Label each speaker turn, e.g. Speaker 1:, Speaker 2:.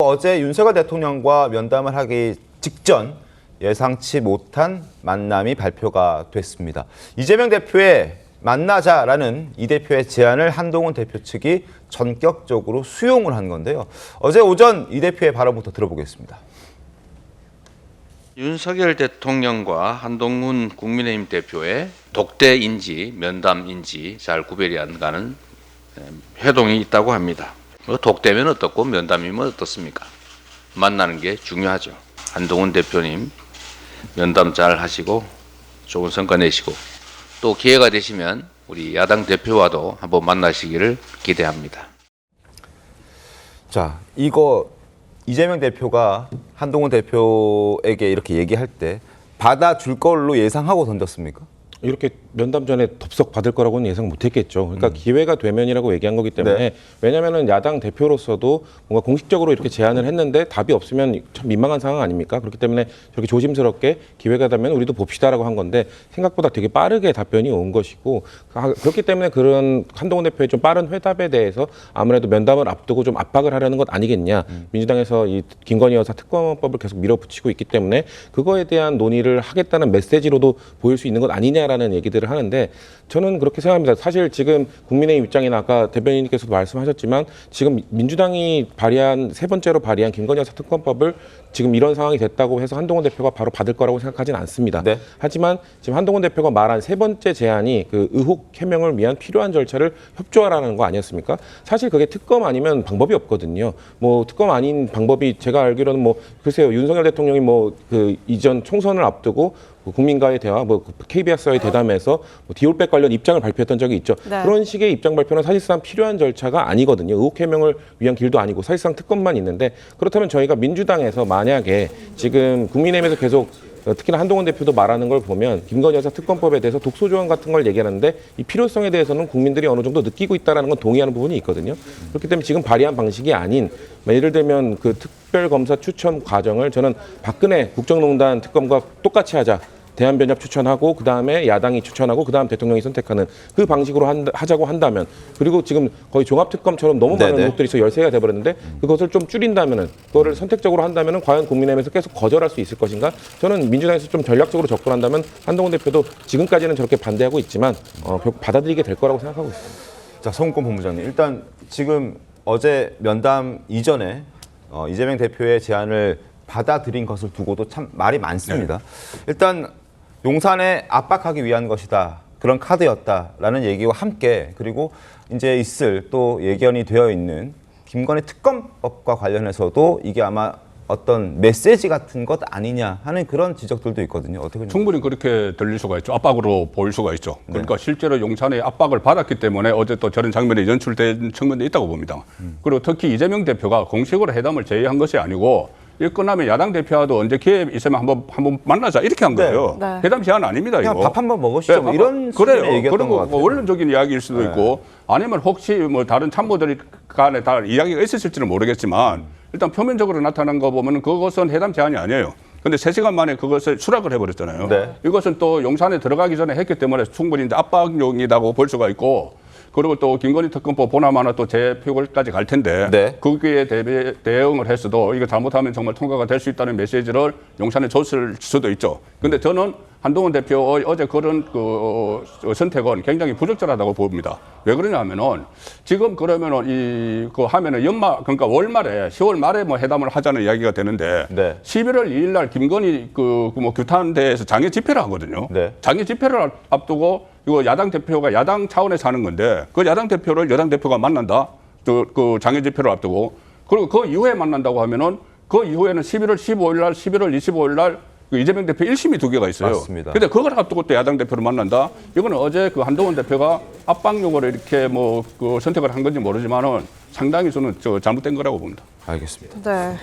Speaker 1: 어제 윤석열 대통령과 면담을 하기 직전 예상치 못한 만남이 발표가 됐습니다. 이재명 대표의 만나자라는 이 대표의 제안을 한동훈 대표 측이 전격적으로 수용을 한 건데요. 어제 오전 이 대표의 발언부터 들어보겠습니다.
Speaker 2: 윤석열 대통령과 한동훈 국민의힘 대표의 독대인지 면담인지 잘 구별이 안 가는 회동이 있다고 합니다. 독대면 어떻고 면담이면 어떻습니까? 만나는 게 중요하죠. 한동훈 대표님 면담 잘 하시고 좋은 성과 내시고 또 기회가 되시면 우리 야당 대표와도 한번 만나시기를 기대합니다.
Speaker 1: 자, 이거 이재명 대표가 한동훈 대표에게 이렇게 얘기할 때 받아줄 걸로 예상하고 던졌습니까?
Speaker 3: 이렇게 면담 전에 덥석 받을 거라고는 예상 못했겠죠. 그러니까 기회가 되면이라고 얘기한 거기 때문에
Speaker 1: 네.
Speaker 3: 왜냐하면은 야당 대표로서도 뭔가 공식적으로 이렇게 제안을 했는데 답이 없으면 참 민망한 상황 아닙니까? 그렇기 때문에 저렇게 조심스럽게 기회가 되면 우리도 봅시다라고 한 건데 생각보다 되게 빠르게 답변이 온 것이고 그렇기 때문에 그런 한동훈 대표의 좀 빠른 회답에 대해서 아무래도 면담을 앞두고 좀 압박을 하려는 것 아니겠냐. 민주당에서 이 김건희 여사 특검법을 계속 밀어붙이고 있기 때문에 그거에 대한 논의를 하겠다는 메시지로도 보일 수 있는 것 아니냐. 라는 얘기들을 하는데 저는 그렇게 생각합니다. 사실 지금 국민의힘 입장이나 아까 대변인님께서도 말씀하셨지만 지금 민주당이 세 번째로 발의한 김건희 여사 특검법을 지금 이런 상황이 됐다고 해서 한동훈 대표가 바로 받을 거라고 생각하지는 않습니다.
Speaker 1: 네.
Speaker 3: 하지만 지금 한동훈 대표가 말한 세 번째 제안이 그 의혹 해명을 위한 필요한 절차를 협조하라는 거 아니었습니까? 사실 그게 특검 아니면 방법이 없거든요. 뭐 특검 아닌 방법이 제가 알기로는 뭐 글쎄요 윤석열 대통령이 뭐 그 이전 총선을 앞두고 국민과의 대화, 뭐 KBS와의 대담에서 뭐 디올백 관련 입장을 발표했던 적이 있죠.
Speaker 4: 네.
Speaker 3: 그런 식의 입장 발표는 사실상 필요한 절차가 아니거든요. 의혹 해명을 위한 길도 아니고 사실상 특검만 있는데 그렇다면 저희가 민주당에서 만약에 지금 국민의힘에서 계속 특히나 한동훈 대표도 말하는 걸 보면 김건희 여사 특검법에 대해서 독소조항 같은 걸 얘기하는데 이 필요성에 대해서는 국민들이 어느 정도 느끼고 있다는 건 동의하는 부분이 있거든요. 그렇기 때문에 지금 발의한 방식이 아닌 예를 들면 그 특별검사 추천 과정을 저는 박근혜 국정농단 특검과 똑같이 하자. 대한변협 추천하고 그다음에 야당이 추천하고 그다음 대통령이 선택하는 그 방식으로 하자고 한다면 그리고 지금 거의 종합특검처럼 너무 많은 의혹들이 있어 13개가 돼버렸는데 그것을 좀 줄인다면은 그거를 선택적으로 한다면은 과연 국민의힘에서 계속 거절할 수 있을 것인가? 저는 민주당에서 좀 전략적으로 접근한다면 한동훈 대표도 지금까지는 저렇게 반대하고 있지만 결국 받아들이게 될 거라고 생각하고 있습니다.
Speaker 1: 자, 송은권 본부장님. 일단 지금 어제 면담 이전에 이재명 대표의 제안을 받아들인 것을 두고도 참 말이 많습니다. 네. 일단 용산에 압박하기 위한 것이다. 그런 카드였다라는 얘기와 함께 그리고 이제 있을 또 예견이 되어 있는 김건희 특검법과 관련해서도 이게 아마 어떤 메시지 같은 것 아니냐 하는 그런 지적들도 있거든요. 어떻게
Speaker 5: 충분히 그렇게 들릴 수가 있죠. 압박으로 보일 수가 있죠. 그러니까 실제로 용산에 압박을 받았기 때문에 어제 또 저런 장면이 연출된 측면도 있다고 봅니다. 그리고 특히 이재명 대표가 공식으로 회담을 제의한 것이 아니고 일 끝나면 야당 대표와도 언제 기회 있으면 한번 만나자 이렇게 한 거예요.
Speaker 4: 네.
Speaker 5: 회담 제안 아닙니다.
Speaker 1: 그냥
Speaker 5: 이거.
Speaker 1: 밥 한번 먹으시죠.
Speaker 5: 네,
Speaker 1: 뭐 이런
Speaker 5: 그래요.
Speaker 1: 얘기였던
Speaker 5: 그리고
Speaker 1: 것 같아요.
Speaker 5: 원론적인 이야기일 수도 있고 아니면 혹시 뭐 다른 참모들 간에 다 이야기가 있었을지는 모르겠지만 일단 표면적으로 나타난 거 보면 그것은 회담 제안이 아니에요. 근데 3시간 만에 그것을 수락을 해버렸잖아요.
Speaker 1: 네.
Speaker 5: 이것은 또 용산에 들어가기 전에 했기 때문에 충분히 이제 압박용이라고 볼 수가 있고 그리고 또 김건희 특검법 보나마나 또 재표결까지 갈 텐데
Speaker 1: 네.
Speaker 5: 거기에 대응을 했어도 이거 잘못하면 정말 통과가 될 수 있다는 메시지를 용산에 줬을 수도 있죠. 근데 저는 한동훈 대표의 어제 그런 그 선택은 굉장히 부적절하다고 봅니다. 왜 그러냐면은 지금 그러면은 하면은 그러니까 월말에 10월 말에 뭐 회담을 하자는 이야기가 되는데
Speaker 1: 네.
Speaker 5: 11월 2일 날 김건희 뭐 규탄대에서 장애 집회를 하거든요.
Speaker 1: 네.
Speaker 5: 장애 집회를 앞두고 이거 야당 대표가 야당 차원에서 하는 건데 그 야당 대표를 여당 대표가 만난다. 그 장애 집회를 앞두고 그리고 그 이후에 만난다고 하면은 그 이후에는 11월 15일 날, 11월 25일 날 이재명 대표 1심이 2개가 있어요.
Speaker 1: 맞습니다.
Speaker 5: 근데 그걸 앞두고 또 야당 대표를 만난다. 이거는 어제 그 한동훈 대표가 압박용으로 이렇게 뭐 그 선택을 한 건지 모르지만은 상당히 저는 잘못된 거라고 봅니다.
Speaker 1: 알겠습니다.
Speaker 4: 네.